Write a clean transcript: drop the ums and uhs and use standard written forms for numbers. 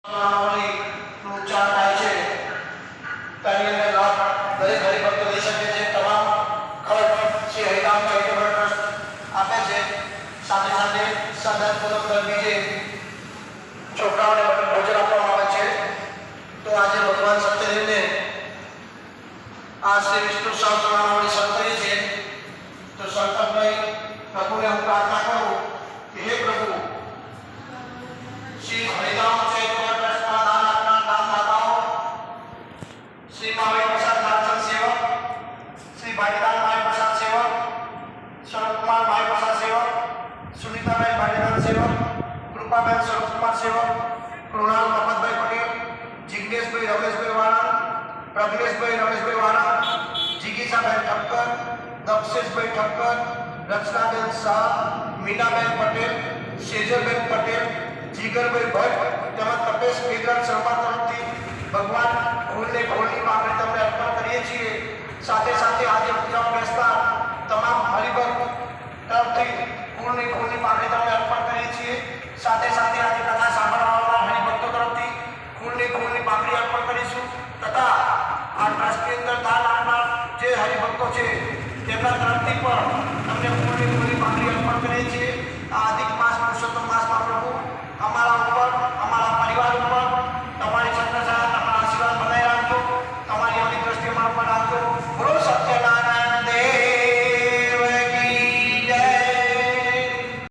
નું ઉચ્ચારણ થાય છે તેની અંદર લાભ દરેક હરિભક્તો લઈ શકે છે. તમામ ખર્ચ શ્રી હરિરામ ચેરિટેબલ ટ્રસ્ટ આપે છે. સાથે સાથે સદનપૂર્વક દર બીજે છોકરાઓને ભોજન આપવામાં આવે છે. તો આજે ભગવાન સત્યદેવને આ શ્રી વિષ્ણુ સહસ્રનામાવલી શરૂ કરી છે. તો શંકરભાઈ પ્રભુને હું પ્રાર્થના કરું કે હે પ્રભુ શ્રી હરિરામ ચેરિટેબલ ટ્રસ્ટના દાન આપનાર દાનદાતાઓ શ્રી મહાવીર પ્રસાદ નાથન સેવક, શ્રી ભાઈદાન ભાઈ પ્રસાદ સેવક, શરદકુમાર ભાઈ પ્રસાદ સેવક, સુનીતાબેન ભાઈદાન સેવક, કૃપાબેન શરદકુમાર સેવક, કૃણાલ મફતભાઈ પટેલ, જિજ્ઞેશભાઈ રમેશભાઈ વાળા, પ્રજ્ઞેશભાઈ રમેશભાઈ વાળા, જીગીસાબેન ઠક્કર, દક્ષેશભાઈ ઠક્કર, રચનાબેન શાહ, મીનાબેન પટેલ, સેજલબેન પટેલ, જીગરભાઈ ભટ્ટ તેમજ તપેશ મેઘરાજ શર્મા તરફથી ભગવાન ખોલની માંગણી તમને અર્પણ કરીએ છીએ. સાથે સાથે આજે પૂજામાં બેસતા તમામ હરિભક્ત તરફથી ખોલની માંગણી તમને અર્પણ કરીએ છીએ. સાથે સાથે આજે કથા સાંભળવાવાળા હરિભક્તો તરફથી ખોલની માંગણી અર્પણ કરીશું. તથા આ ટ્રસ્ટની અંદર દાન આપનાર જે હરિભક્તો છે તેમના તરફથી પણ તમને ખોલની માંગણી અર્પણ કરીએ છીએ. આ